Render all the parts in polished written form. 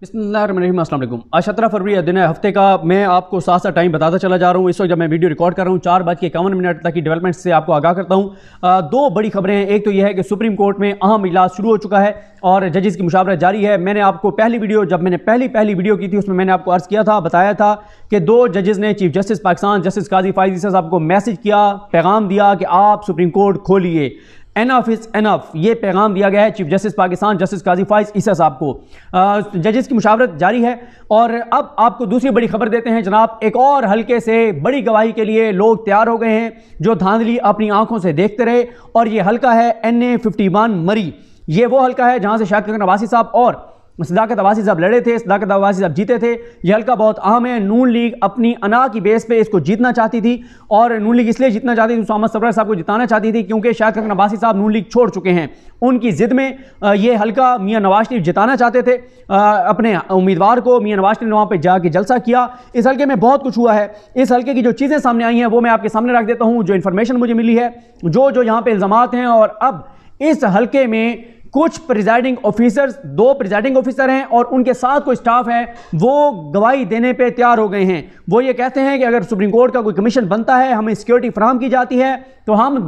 बिस्मिल्लाहिर्रहमानिर्रहीम, अस्सलाम वालेकुम। आज 17 फरवरी दिन है, हफ्ते का। मैं आपको साथ साथ टाइम बताता चला जा रहा हूँ। इस वक्त जब मैं वीडियो रिकॉर्ड कर रहा हूँ 4:51 तक की डेवलपमेंट से आपको आगाह करता हूँ। दो बड़ी खबरें हैं। एक तो यह है कि सुप्रीम कोर्ट में अहम इजलास शुरू हो चुका है और जजेस की मुशावरत जारी है। मैंने आपको पहली वीडियो की थी उसमें मैंने आपको अर्ज़ किया था, बताया था कि दो जजेस ने चीफ जस्टिस पाकिस्तान जस्टिस काजी फाइज ईसा साहब को मैसेज किया, पैगाम दिया कि आप सुप्रीम कोर्ट खोलिए। एनफ इज एनफ, ये पैगाम दिया गया है चीफ जस्टिस पाकिस्तान जस्टिस काजी फाइज ईसा साहब को। जजेस की मुशावरत जारी है। और अब आपको दूसरी बड़ी खबर देते हैं जनाब। एक और हल्के से बड़ी गवाही के लिए लोग तैयार हो गए हैं जो धांधली अपनी आंखों से देखते रहे, और ये हल्का है NA51 मरी। ये वो हल्का है जहां से शाहिद खकन अब्बासी साहब और सदाकत अब्बासी साहब लड़े थे। सदाकत अब्बासी साहब जीते थे। यह हल्का बहुत अहम है। नून लीग अपनी अना की बेस पे इसको जीतना चाहती थी, और नून लीग इसलिए जीतना चाहती थी, उसामा सरवर साहब को जिताना चाहती थी क्योंकि शाहिद खकन अब्बासी साहब नून लीग छोड़ चुके हैं। उनकी जिद में ये हल्का मियां नवाज शरीफ जिताना चाहते थे अपने उम्मीदवार को। मियां नवाज शरीफ ने वहाँ पर जाके जलसा किया। इस हल्के में बहुत कुछ हुआ है। इस हल्के की जो चीज़ें सामने आई हैं वो मैं आपके सामने रख देता हूँ, जो इन्फॉर्मेशन मुझे मिली है, जो यहाँ पे इल्ज़ामात हैं। और अब इस हल्के में कुछ प्रिजाइडिंग ऑफिसर्स, 2 प्रिजाइडिंग ऑफिसर हैं और उनके साथ कोई स्टाफ है, वो गवाही देने पे तैयार हो गए हैं। वो ये कहते हैं कि अगर सुप्रीम कोर्ट का कोई कमीशन बनता है, हमें सिक्योरिटी फराहम की जाती है, तो हम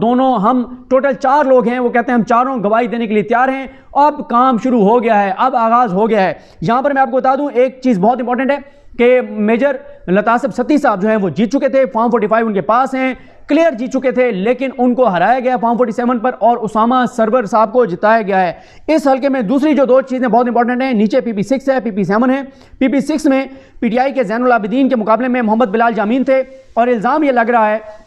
टोटल 4 लोग हैं, वो कहते हैं हम चारों गवाही देने के लिए तैयार हैं। अब काम शुरू हो गया है, अब आगाज हो गया है। यहां पर मैं आपको बता दूं एक चीज बहुत इंपॉर्टेंट है कि मेजर लतासब सत्ती साहब जो हैं वो जीत चुके थे। फॉर्म 45 उनके पास हैं, क्लियर जीत चुके थे, लेकिन उनको हराया गया फॉर्म 47 पर और उसामा सरवर साहब को जिताया गया है। इस हल्के में दूसरी जो 2 चीज़ें बहुत इंपॉर्टेंट हैं, नीचे PP6 है, PP7 है। PP6 में PTI के ज़ैनुल आबिदीन के मुकाबले में मोहम्मद बिलाल जामीन थे, और इल्ज़ाम ये लग रहा है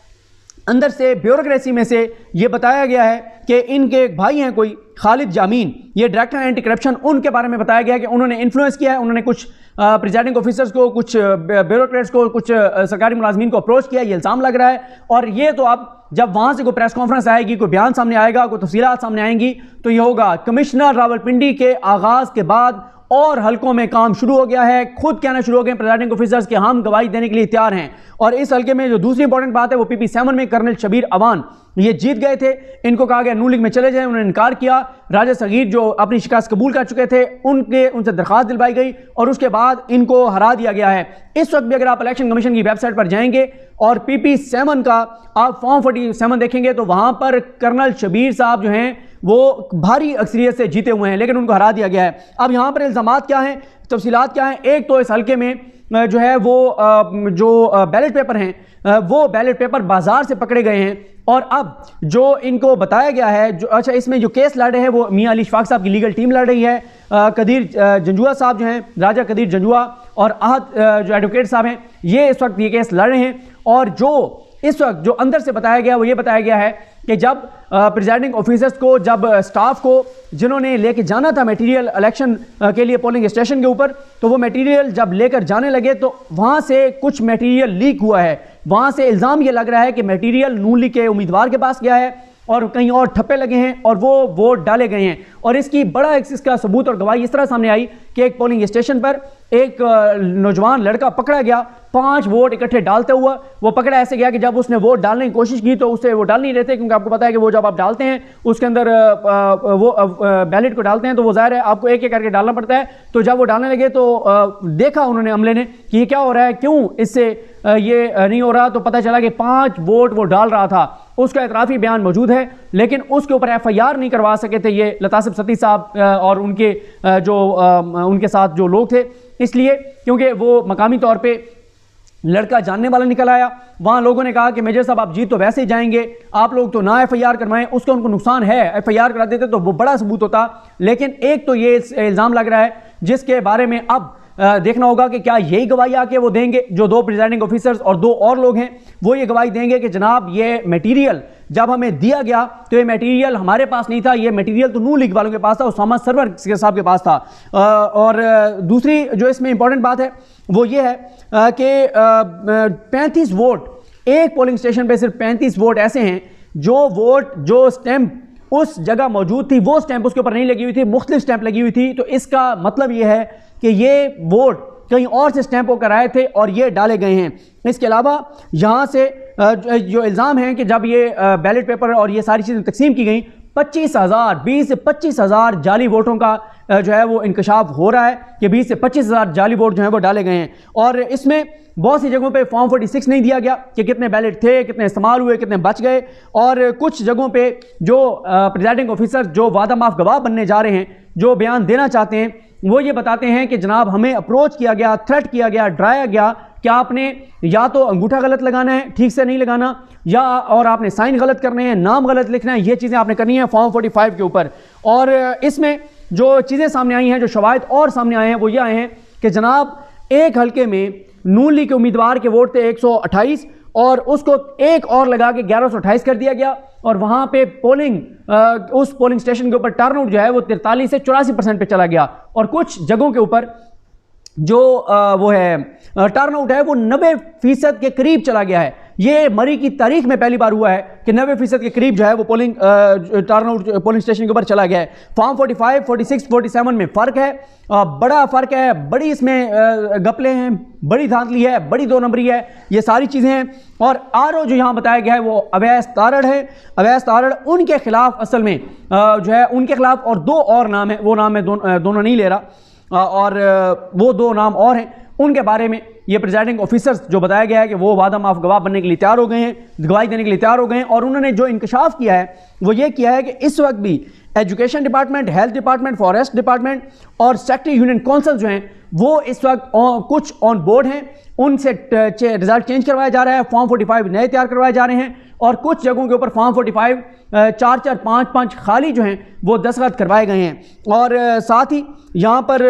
अंदर से ब्यूरोक्रेसी में से ये बताया गया है कि इनके एक भाई हैं कोई खालिद जामीन, ये डायरेक्टर एंटी करप्शन, उनके बारे में बताया गया है कि उन्होंने इन्फ्लुएंस किया है। उन्होंने कुछ प्रिजाइडिंग ऑफिसर्स को, कुछ ब्यूरोक्रेट्स को, कुछ सरकारी मुलाजमीन को अप्रोच किया, ये इल्ज़ाम लग रहा है। और ये तो अब जब वहाँ से कोई प्रेस कॉन्फ्रेंस आएगी, कोई बयान सामने आएगा, कोई तफसीलात सामने आएंगी, तो ये होगा। कमिश्नर रावलपिंडी के आगाज़ के बाद और हल्कों में काम शुरू हो गया है। खुद कहना शुरू हो गए प्रिजाइडिंग ऑफिसर्स कि हम गवाही देने के लिए तैयार हैं। और इस हल्के में जो दूसरी इंपॉर्टेंट बात है वो PP7 में कर्नल शबीर अवान ये जीत गए थे। इनको कहा गया नून लीग में चले जाएं, उन्होंने इनकार किया। राजा सगीर जो अपनी शिकायत कबूल कर चुके थे, उनसे दरख्वास्त दिलवाई गई और उसके बाद इनको हरा दिया गया है। इस वक्त भी अगर आप इलेक्शन कमीशन की वेबसाइट पर जाएंगे और PP7 का आप फॉर्म 47 देखेंगे तो वहां पर कर्नल शबीर साहब जो हैं वो भारी अक्सरियत से जीते हुए हैं, लेकिन उनको हरा दिया गया है। अब यहाँ पर इल्ज़ामात क्या हैं, तफसीलात क्या हैं? एक तो इस हल्के में जो है वो जो बैलेट पेपर हैं वो बैलेट पेपर बाजार से पकड़े गए हैं। और अब जो इनको बताया गया है, जो अच्छा इसमें जो केस लड़ रहे हैं वो मियां अली इशफाक साहब की लीगल टीम लड़ रही है। कदीर जंजुआ साहब जो हैं, राजा कदीर जंजुआ और आहद जो एडवोकेट साहब हैं, ये इस वक्त ये केस लड़ रहे हैं। और जो इस वक्त जो अंदर से बताया गया वो ये बताया गया है कि जब प्रिजाइडिंग ऑफिसर्स को, जब स्टाफ को जिन्होंने लेके जाना था मटेरियल इलेक्शन के लिए पोलिंग स्टेशन के ऊपर, तो वो मटेरियल जब लेकर जाने लगे तो वहाँ से कुछ मटेरियल लीक हुआ है। वहाँ से इल्ज़ाम ये लग रहा है कि मटेरियल नून लीग के उम्मीदवार के पास गया है और कहीं और ठप्पे लगे हैं और वो वोट डाले गए हैं। और इसकी बड़ा इसका सबूत और गवाही इस तरह सामने आई कि एक पोलिंग स्टेशन पर एक नौजवान लड़का पकड़ा गया 5 वोट इकट्ठे डालते हुआ। वो पकड़ा ऐसे गया कि जब उसने वोट डालने की कोशिश की तो उससे वो डाल नहीं रहे थे, क्योंकि आपको पता है कि वो जब आप डालते हैं उसके अंदर वो बैलेट को डालते हैं तो वो ज़ाहिर है आपको एक एक करके डालना पड़ता है। तो जब वो डालने लगे तो देखा उन्होंने, अमले ने, कि ये क्या हो रहा है, क्यों इससे ये नहीं हो रहा, तो पता चला कि 5 वोट वो डाल रहा था। उसका एतराफ़ी बयान मौजूद है, लेकिन उसके ऊपर FIR नहीं करवा सके थे ये लतासब सत्ती साहब और उनके उनके साथ जो लोग थे, इसलिए क्योंकि वो मकामी तौर पे लड़का जानने वाला निकल आया। वहाँ लोगों ने कहा कि मेजर साहब आप जीत तो वैसे ही जाएंगे, आप लोग तो ना FIR करवाएं, उसका उनको नुकसान है, FIR करा देते तो वो बड़ा सबूत होता। लेकिन एक तो ये इल्ज़ाम लग रहा है जिसके बारे में अब देखना होगा कि क्या यही गवाही आके वो देंगे, जो 2 प्रिजाइडिंग ऑफिसर्स और 2 और लोग हैं वो ये गवाही देंगे कि जनाब ये मटेरियल जब हमें दिया गया तो ये मटेरियल हमारे पास नहीं था, ये मटेरियल तो नून लीग वालों के पास था, उसामा सरवर साहब के पास था। और दूसरी जो इसमें इंपॉर्टेंट बात है वो ये है कि 35 वोट एक पोलिंग स्टेशन पे, सिर्फ 35 वोट ऐसे हैं जो स्टैंप उस जगह मौजूद थी, वो स्टैंप उसके ऊपर नहीं लगी हुई थी, मुख्तलिफ स्टैंप लगी हुई थी। तो इसका मतलब ये है कि ये वोट कहीं और से स्टैंप होकर आए थे और ये डाले गए हैं। इसके अलावा यहाँ से जो इल्ज़ाम है कि जब ये बैलेट पेपर और ये सारी चीज़ें तकसीम की गई, 20 से 25,000 जाली वोटों का जो है वो इंकशाफ हो रहा है कि 20 से 25,000 जाली वोट जो है वो डाले गए हैं। और इसमें बहुत सी जगहों पे फॉर्म 46 नहीं दिया गया कि कितने बैलेट थे, कितने इस्तेमाल हुए, कितने बच गए। और कुछ जगहों पे जो प्रिजाइडिंग ऑफिसर जो वादा माफ गवाह बनने जा रहे हैं, जो बयान देना चाहते हैं, वो ये बताते हैं कि जनाब हमें अप्रोच किया गया, थ्रेट किया गया, डराया गया कि आपने या तो अंगूठा गलत लगाना है, ठीक से नहीं लगाना, या और आपने साइन गलत करने हैं, नाम गलत लिखना है, ये चीज़ें आपने करनी है फॉर्म 45 के ऊपर। और इसमें जो चीज़ें सामने आई हैं, जो शवाहिद और सामने आए हैं, वो ये आए हैं कि जनाब एक हल्के में नून लीग के उम्मीदवार के वोट थे 128 और उसको एक और लगा के 1128 कर दिया गया। और वहाँ पे उस पोलिंग स्टेशन के ऊपर टर्नआउट जो है वो 43 से 84% पे चला गया। और कुछ जगहों के ऊपर जो वो है टर्नआउट है वो 90% के करीब चला गया है। ये मरी की तारीख में पहली बार हुआ है कि 90% के करीब जो है वो टर्नआउट पोलिंग स्टेशन के ऊपर चला गया है। फॉर्म 45, 46, 47 में फ़र्क है, बड़ा फ़र्क है, बड़ी इसमें गपले हैं, बड़ी धांधली है, बड़ी दो नंबरी है, ये सारी चीज़ें हैं। और आरओ जो यहाँ बताया गया है वो अवैस तारड़ है। अवैस तारड़ उनके खिलाफ असल में जो है उनके खिलाफ और दो और नाम है, वो नाम मैं दोनों नहीं ले रहा, और वो दो नाम और हैं, उनके बारे में ये प्रिजाइडिंग ऑफिसर्स जो बताया गया है कि वो वादा माफ गवाह बनने के लिए तैयार हो गए हैं, गवाही देने के लिए तैयार हो गए हैं। और उन्होंने जो इंकशाफ किया है वो ये किया है कि इस वक्त भी education department, health department, forest department और सेक्रेटरी यूनियन काउंसिल जो हैं वो इस वक्त कुछ ऑन बोर्ड हैं, उनसे रिजल्ट चेंज करवाया जा रहा है, फॉर्म 45 नए तैयार करवाए जा रहे हैं। और कुछ जगहों के ऊपर फॉर्म 45 4-4, 5-5 खाली जो हैं वो दस्तखत करवाए गए हैं। और साथ ही यहाँ पर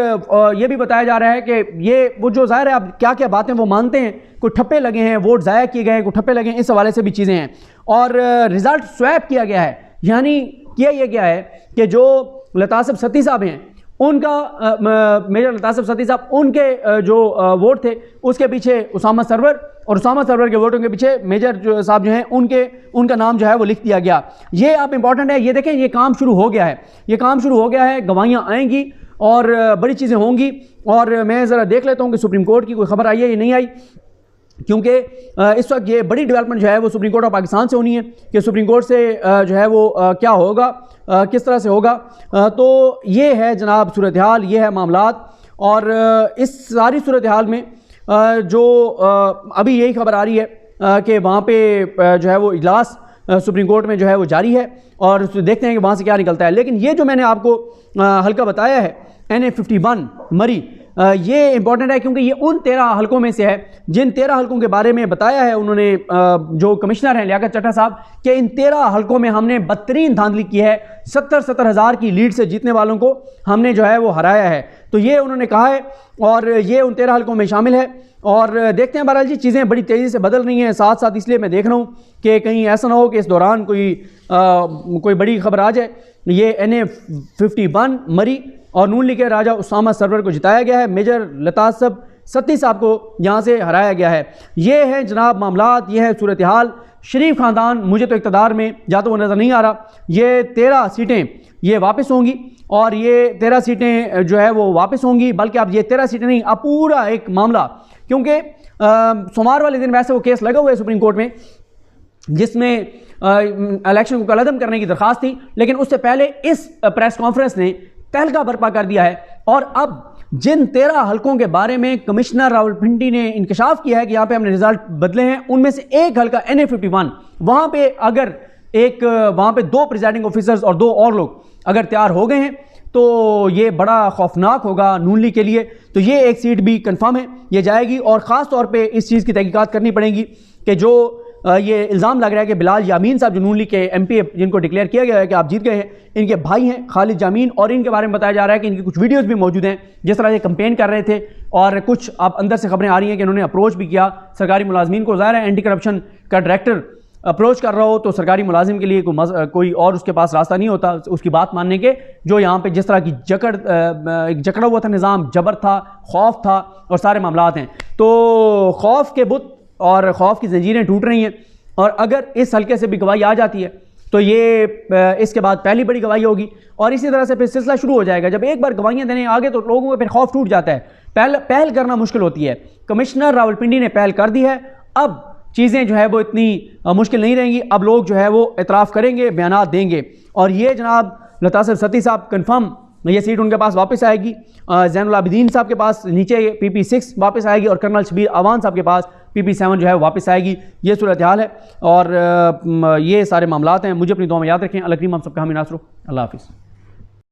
यह भी बताया जा रहा है कि ये वो जो ज़ाहिर है अब क्या क्या बातें वो मानते हैं, कोई ठप्पे लगे हैं, वोट ज़ाया किए गए हैं, कोई ठप्पे लगे हैं, इस हवाले से भी चीज़ें हैं। और रिज़ल्ट स्वैप किया गया है, यानी किया यह गया है कि जो लतासब सती साहब हैं उनका मेजर लतासब सती साहब उनके जो वोट थे उसके पीछे उसामा सरवर, और उसामा सरवर के वोटों के पीछे मेजर जो साहब जो हैं उनका नाम जो है वो लिख दिया गया। ये आप इंपॉर्टेंट है, ये देखें, ये काम शुरू हो गया है, ये काम शुरू हो गया है, गवाहियाँ आएंगी और बड़ी चीज़ें होंगी। और मैं ज़रा देख लेता हूँ कि सुप्रीम कोर्ट की कोई खबर आई है या नहीं आई, क्योंकि इस वक्त ये बड़ी डेवलपमेंट जो है वो सुप्रीम कोर्ट ऑफ पाकिस्तान से होनी है कि सुप्रीम कोर्ट से जो है वो क्या होगा, किस तरह से होगा। तो ये है जनाब सूरत हाल, ये है मामलात। और इस सारी सूरत हाल में जो अभी यही खबर आ रही है कि वहाँ पे जो है वो इजलास सुप्रीम कोर्ट में जो है वो जारी है और देखते हैं कि वहाँ से क्या निकलता है। लेकिन ये जो मैंने आपको हल्का बताया है NA51 मरी, ये इंपॉर्टेंट है क्योंकि ये उन 13 हलकों में से है जिन 13 हलकों के बारे में बताया है उन्होंने जो कमिश्नर हैं लियाकत चट्टा साहब कि इन 13 हलकों में हमने बदतरीन धांधली की है, 70-70 हज़ार की लीड से जीतने वालों को हमने जो है वो हराया है। तो ये उन्होंने कहा है और ये उन 13 हलकों में शामिल है। और देखते हैं बहरहाल जी, चीज़ें बड़ी तेज़ी से बदल रही हैं, साथ साथ इसलिए मैं देख रहा हूँ कि कहीं ऐसा ना हो कि इस दौरान कोई बड़ी खबर आ जाए। ये NA51 मरी और नून लीग के राजा उसामा सरवर को जिताया गया है, मेजर लतासब सती साहब को यहाँ से हराया गया है। ये है जनाब मामलात, ये है सूरत हाल। शरीफ ख़ानदान मुझे तो इक़्तिदार में जाता हुआ नज़र नहीं आ रहा। ये 13 सीटें ये वापस होंगी और ये 13 सीटें जो है वो वापस होंगी, बल्कि अब ये 13 सीटें नहीं, अब पूरा एक मामला, क्योंकि सोमवार वाले दिन वैसे वो केस लगा हुआ है सुप्रीम कोर्ट में जिसमें इलेक्शन को कलअदम करने की दरख्वास्त थी, लेकिन उससे पहले इस प्रेस कॉन्फ्रेंस ने तहलका बर्पा कर दिया है। और अब जिन 13 हलकों के बारे में कमिश्नर रावलपिंडी ने इंकशाफ किया है कि यहाँ पे हमने रिजल्ट बदले हैं, उनमें से एक हलका NA51, वहाँ पे अगर वहाँ पे 2 प्रिजाइडिंग ऑफिसर्स और 2 और लोग अगर तैयार हो गए हैं तो ये बड़ा खौफनाक होगा नून लीग के लिए। तो ये एक सीट भी कंफर्म है, ये जाएगी। और ख़ास तौर पे इस चीज़ की तहकीकात करनी पड़ेगी कि जो ये इल्ज़ाम लग रहा है कि बिलाल यामीन साहब जो नून लीग के MP जिनको डिक्लेयर किया गया है कि आप जीत गए हैं, इनके भाई हैं खालिद यामीन, और इनके बारे में बताया जा रहा है कि इनकी कुछ वीडियोस भी मौजूद हैं जिस तरह ये कंपेन कर रहे थे। और कुछ आप अंदर से खबरें आ रही हैं कि इन्होंने अप्रोच भी किया सरकारी मुलाजमीन को। ज़ाहिर है एंटी करप्शन का डायरेक्टर अप्रोच कर रहा हो तो सरकारी मुलाजिम के लिए कोई और उसके पास रास्ता नहीं होता उसकी बात मानने के। जो यहाँ पे जिस तरह की जकड़ा हुआ था निज़ाम, जबर था, खौफ था और सारे मामलात हैं, तो खौफ के बुत और खौफ की जंजीरें टूट रही हैं। और अगर इस हल्के से भी गवाही आ जाती है तो ये इसके बाद पहली बड़ी गवाही होगी और इसी तरह से फिर सिलसिला शुरू हो जाएगा। जब एक बार गवाहियाँ देने आगे तो लोगों को फिर खौफ टूट जाता है, पहल करना मुश्किल होती है। कमिश्नर रावलपिंडी ने पहल कर दी है, अब चीज़ें जो है वो इतनी मुश्किल नहीं रहेंगी, अब लोग जो है वो एतराफ़ करेंगे, बयानात देंगे। और ये जनाब लतासब सती साहब कन्फर्म ये सीट उनके पास वापस आएगी। ज़ैनुल आबिदीन साहब के पास नीचे PP6 वापस आएगी और कर्नल शबीर अवान साहब के पास PP7 जो है वापस आएगी। ये सूरत हाल है और ये सारे मामलात हैं। मुझे अपनी दुआ में याद रखें। अल्लाह करीम हम सबका हामी नासरो। अल्लाह हाफिज़।